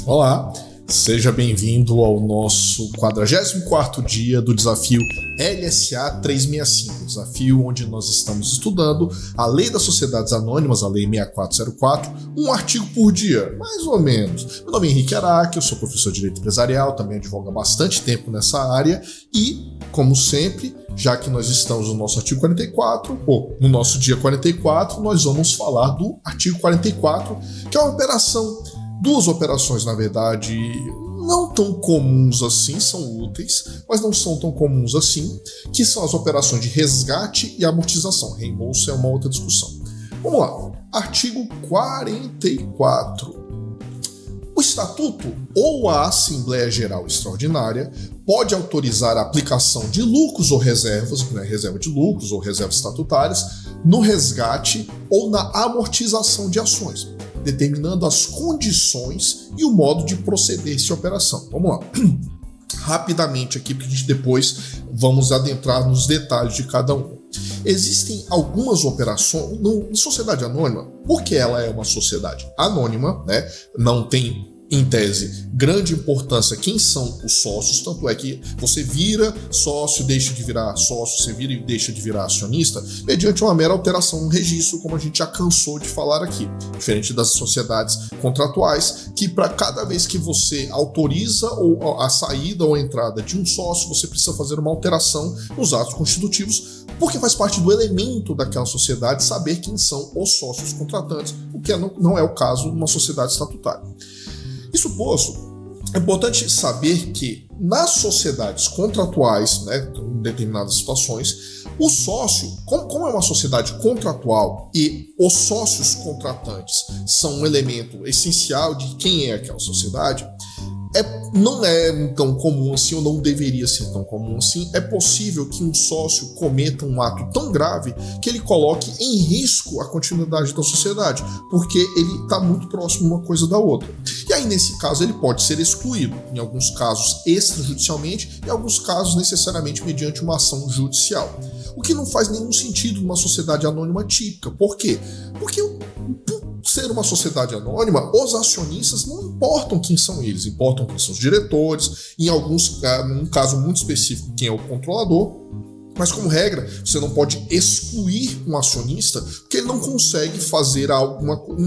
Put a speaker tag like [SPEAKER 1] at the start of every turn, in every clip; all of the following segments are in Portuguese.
[SPEAKER 1] Olá, seja bem-vindo ao nosso 44º dia do desafio LSA 365, desafio onde nós estamos estudando a Lei das Sociedades Anônimas, a Lei 6404, um artigo por dia, mais ou menos. Meu nome é Henrique Araque, eu sou professor de Direito Empresarial, também advogo há bastante tempo nessa área e, como sempre, já que nós estamos no nosso artigo 44, ou no nosso dia 44, nós vamos falar do artigo 44, que é uma operação. Duas operações, na verdade, não tão comuns assim, são úteis, mas não são tão comuns assim, que são as operações de resgate e amortização. Reembolso é uma outra discussão. Vamos lá. Artigo 44. O Estatuto ou a Assembleia Geral Extraordinária pode autorizar a aplicação de lucros ou reservas, reserva de lucros ou reservas estatutárias, no resgate ou na amortização de ações, determinando as condições e o modo de proceder-se à operação. Vamos lá. Rapidamente aqui, porque a gente depois vamos adentrar nos detalhes de cada um. Existem algumas operações na sociedade anônima, porque ela é uma sociedade anônima, né? Não tem, em tese, grande importância quem são os sócios, tanto é que você vira sócio, deixa de virar sócio, você vira e deixa de virar acionista, mediante uma mera alteração no registro, como a gente já cansou de falar aqui, diferente das sociedades contratuais, que para cada vez que você autoriza a saída ou a entrada de um sócio, você precisa fazer uma alteração nos atos constitutivos, porque faz parte do elemento daquela sociedade saber quem são os sócios contratantes, o que não é o caso numa sociedade estatutária. Isso posto, é importante saber que nas sociedades contratuais, né, em determinadas situações, o sócio, como é uma sociedade contratual e os sócios contratantes são um elemento essencial de quem é aquela sociedade, não é tão comum assim, ou não deveria ser tão comum assim. É possível que um sócio cometa um ato tão grave que ele coloque em risco a continuidade da sociedade, porque ele está muito próximo uma coisa da outra. E aí, nesse caso, ele pode ser excluído, em alguns casos extrajudicialmente, em alguns casos necessariamente mediante uma ação judicial. O que não faz nenhum sentido numa sociedade anônima típica. Por quê? Porque ser uma sociedade anônima, os acionistas não importam quem são eles, importam quem são os diretores, num caso muito específico, quem é o controlador. Mas, como regra, você não pode excluir um acionista porque ele não consegue fazer alguma coisa,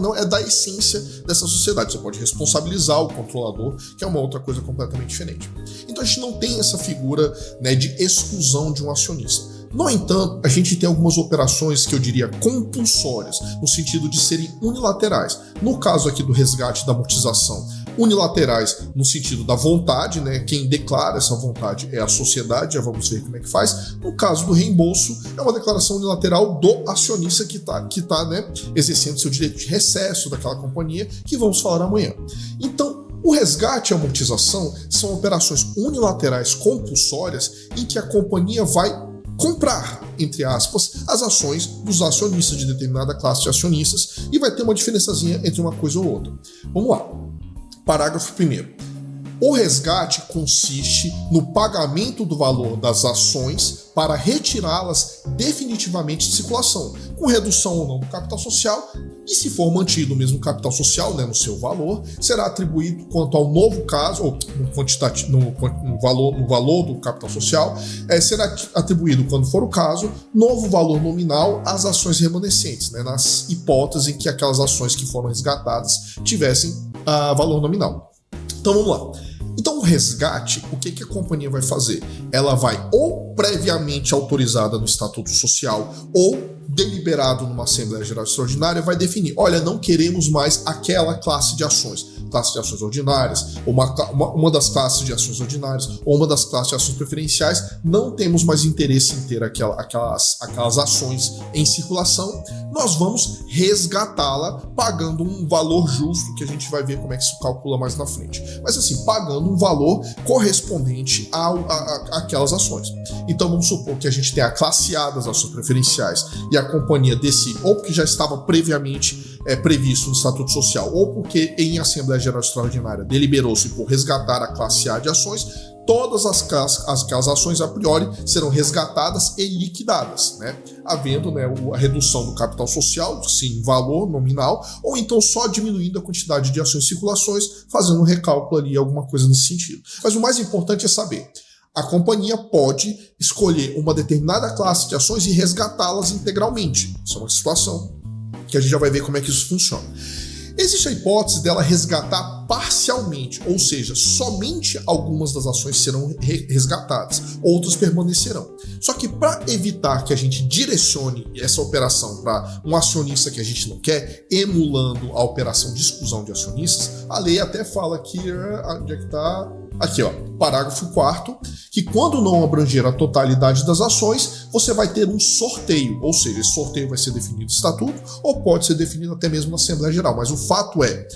[SPEAKER 1] não é da essência dessa sociedade. Você pode responsabilizar o controlador, que é uma outra coisa completamente diferente. Então, a gente não tem essa figura, né, de exclusão de um acionista. No entanto, a gente tem algumas operações que eu diria compulsórias, no sentido de serem unilaterais. No caso aqui do resgate e da amortização, unilaterais no sentido da vontade, né? Quem declara essa vontade é a sociedade, já vamos ver como é que faz. No caso do reembolso, é uma declaração unilateral do acionista que tá, né, exercendo seu direito de recesso daquela companhia, que vamos falar amanhã. Então, o resgate e a amortização são operações unilaterais compulsórias em que a companhia vai comprar, entre aspas, as ações dos acionistas de determinada classe de acionistas e vai ter uma diferençazinha entre uma coisa ou outra. Vamos lá. Parágrafo 1º. O resgate consiste no pagamento do valor das ações para retirá-las definitivamente de circulação, com redução ou não do capital social, e se for mantido o mesmo capital social, né, no seu valor, será atribuído quanto ao novo caso, ou no valor do capital social, será atribuído, quando for o caso, novo valor nominal às ações remanescentes, né, nas hipóteses em que aquelas ações que foram resgatadas tivessem valor nominal. Então vamos lá. Então o resgate, o que a companhia vai fazer? Ela vai ou previamente autorizada no Estatuto Social ou deliberado numa Assembleia Geral Extraordinária, vai definir, olha, não queremos mais aquela classe de ações ordinárias, ou uma das classes de ações ordinárias, ou uma das classes de ações preferenciais, não temos mais interesse em ter aquelas ações em circulação, nós vamos resgatá-la pagando um valor justo, que a gente vai ver como é que isso calcula mais na frente. Mas assim, pagando um valor correspondente àquelas ações. Então vamos supor que a gente tem a classe A das ações preferenciais e a companhia decide, ou porque já estava previamente previsto no Estatuto Social, ou porque em Assembleia Geral Extraordinária deliberou-se por resgatar a classe A de ações, todas aquelas ações a priori serão resgatadas e liquidadas, né? Havendo, né, a redução do capital social, sim, valor nominal, ou então só diminuindo a quantidade de ações e circulações, fazendo um recálculo ali, alguma coisa nesse sentido. Mas o mais importante é saber, a companhia pode escolher uma determinada classe de ações e resgatá-las integralmente. Isso é uma situação que a gente já vai ver como é que isso funciona. Existe a hipótese dela resgatar parcialmente, ou seja, somente algumas das ações serão resgatadas, outras permanecerão. Só que para evitar que a gente direcione essa operação para um acionista que a gente não quer, emulando a operação de exclusão de acionistas, a lei até fala aqui, onde é que está? Aqui, ó, parágrafo 4º, que quando não abranger a totalidade das ações, você vai ter um sorteio, ou seja, esse sorteio vai ser definido no estatuto ou pode ser definido até mesmo na Assembleia Geral, mas o fato é,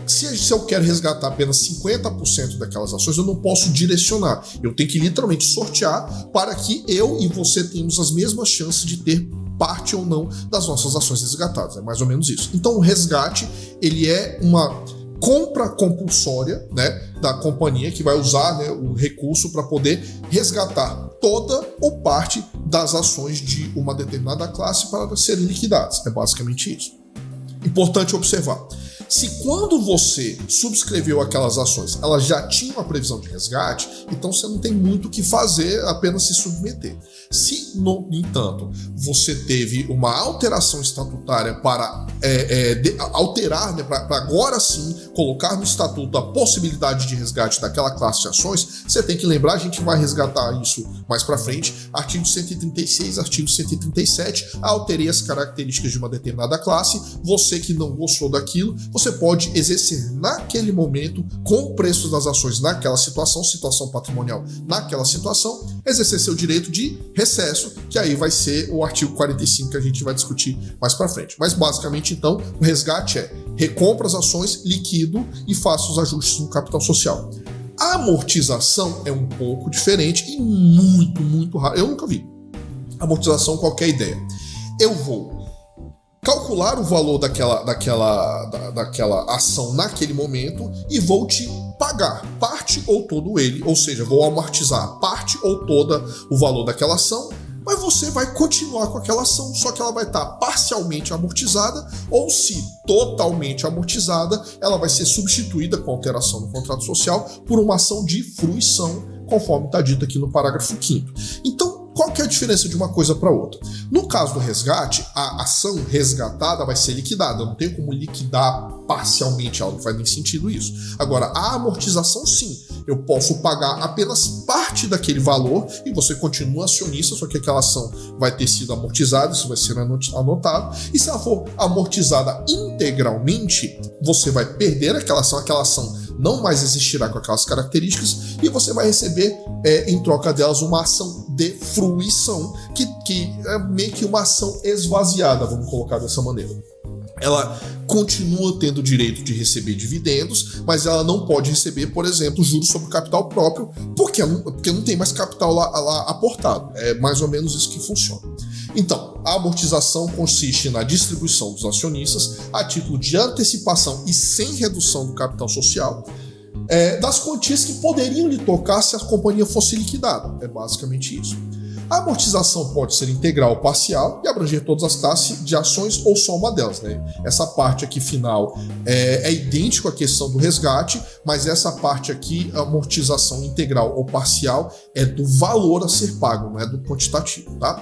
[SPEAKER 1] se eu quero resgatar apenas 50% daquelas ações, eu não posso direcionar, eu tenho que literalmente sortear para que eu e você tenhamos as mesmas chances de ter parte ou não das nossas ações resgatadas, é mais ou menos isso. Então o resgate, ele é uma compra compulsória, né, da companhia que vai usar, né, o recurso para poder resgatar toda ou parte das ações de uma determinada classe para serem liquidadas. É basicamente isso. Importante observar. Se quando você subscreveu aquelas ações, elas já tinham a previsão de resgate, então você não tem muito o que fazer, apenas se submeter. Se, no entanto, você teve uma alteração estatutária para alterar, né, para agora sim colocar no estatuto a possibilidade de resgate daquela classe de ações, você tem que lembrar, a gente vai resgatar isso mais para frente, artigo 136, artigo 137, alterei as características de uma determinada classe, você que não gostou daquilo, você pode exercer naquele momento, com o preço das ações naquela situação patrimonial naquela situação, exercer seu direito de recesso, que aí vai ser o artigo 45 que a gente vai discutir mais para frente. Mas basicamente então, o resgate é recompra as ações, liquido e faça os ajustes no capital social. A amortização é um pouco diferente e muito raro. Eu nunca vi. Amortização, qualquer ideia. Eu vou calcular o valor daquela ação naquele momento e vou te pagar parte ou todo ele, ou seja, vou amortizar parte ou toda o valor daquela ação, mas você vai continuar com aquela ação, só que ela vai estar parcialmente amortizada, ou se totalmente amortizada, ela vai ser substituída com alteração no contrato social por uma ação de fruição, conforme está dito aqui no parágrafo 5º. Então, qual que é a diferença de uma coisa para outra? No caso do resgate, a ação resgatada vai ser liquidada. Eu não tenho como liquidar parcialmente algo, não faz nem sentido isso. Agora, a amortização, sim. Eu posso pagar apenas parte daquele valor e você continua acionista, só que aquela ação vai ter sido amortizada, isso vai ser anotado. E se ela for amortizada integralmente, você vai perder aquela ação não mais existirá com aquelas características e você vai receber, em troca delas, uma ação de fruição, que é meio que uma ação esvaziada, vamos colocar dessa maneira. Ela continua tendo o direito de receber dividendos, mas ela não pode receber, por exemplo, juros sobre o capital próprio, porque não tem mais capital lá aportado. É mais ou menos isso que funciona. Então, a amortização consiste na distribuição dos acionistas a título de antecipação e sem redução do capital social, das quantias que poderiam lhe tocar se a companhia fosse liquidada. É basicamente isso. A amortização pode ser integral ou parcial e abranger todas as classes de ações ou só uma delas, né? Essa parte aqui final é idêntica à questão do resgate, mas essa parte aqui, a amortização integral ou parcial, é do valor a ser pago, não é do quantitativo, tá?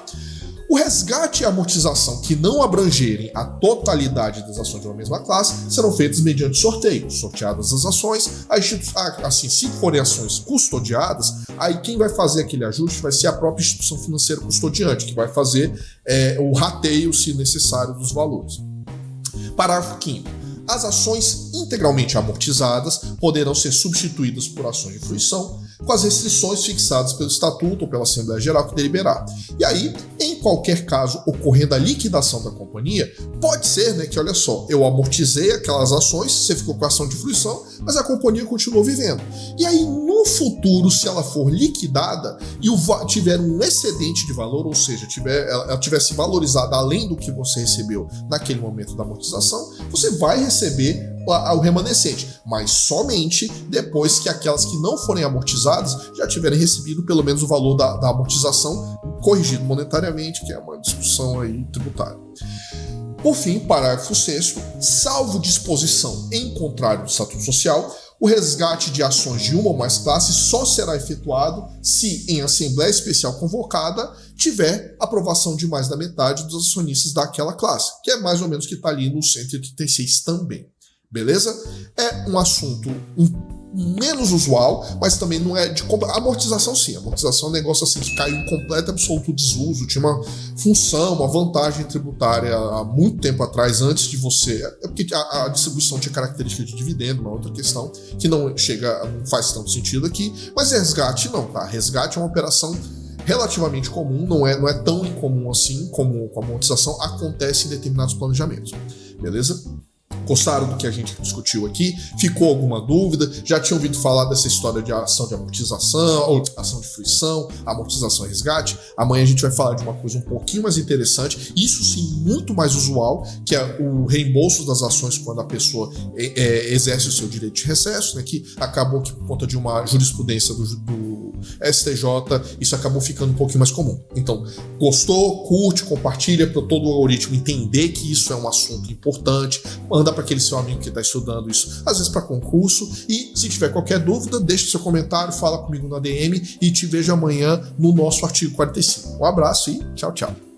[SPEAKER 1] O resgate e a amortização que não abrangerem a totalidade das ações de uma mesma classe serão feitos mediante sorteio. Sorteadas as ações, assim, se forem ações custodiadas, aí quem vai fazer aquele ajuste vai ser a própria instituição financeira custodiante, que vai fazer o rateio, se necessário, dos valores. Parágrafo 5º. As ações integralmente amortizadas poderão ser substituídas por ações de fruição, com as restrições fixadas pelo Estatuto ou pela Assembleia Geral que deliberar. E aí, em qualquer caso, ocorrendo a liquidação da companhia, pode ser, né, que olha só, eu amortizei aquelas ações, você ficou com a ação de fruição, mas a companhia continuou vivendo. E aí, no futuro, se ela for liquidada e tiver um excedente de valor, ou seja, ela tivesse valorizada além do que você recebeu naquele momento da amortização, você vai receber o remanescente, mas somente depois que aquelas que não forem amortizadas já tiverem recebido pelo menos o valor da amortização corrigido monetariamente, que é uma discussão aí tributária. Por fim, parágrafo 6º, salvo disposição em contrário do Estatuto Social, o resgate de ações de uma ou mais classes só será efetuado se, em assembleia especial convocada, tiver aprovação de mais da metade dos acionistas daquela classe, que é mais ou menos o que está ali no 186 também. Beleza? É um assunto menos usual, mas também não é de amortização. Sim, amortização é um negócio assim que caiu em completo absoluto desuso, tinha uma função, uma vantagem tributária há muito tempo atrás, antes de você, é porque a distribuição tinha característica de dividendo, uma outra questão que não faz tanto sentido aqui, mas resgate não, tá? Resgate é uma operação relativamente comum, não é tão incomum assim como a amortização, acontece em determinados planejamentos, beleza? Gostaram do que a gente discutiu aqui? Ficou alguma dúvida? Já tinham ouvido falar dessa história de ação de amortização, ou ação de fruição, amortização e resgate? Amanhã a gente vai falar de uma coisa um pouquinho mais interessante, isso sim muito mais usual, que é o reembolso das ações quando a pessoa exerce o seu direito de recesso, né, que acabou que por conta de uma jurisprudência do STJ, isso acabou ficando um pouquinho mais comum. Então, gostou? Curte, compartilha para todo o algoritmo entender que isso é um assunto importante, manda para aquele seu amigo que está estudando isso, às vezes para concurso, e se tiver qualquer dúvida, deixe seu comentário, fala comigo na DM e te vejo amanhã no nosso artigo 45. Um abraço e tchau, tchau.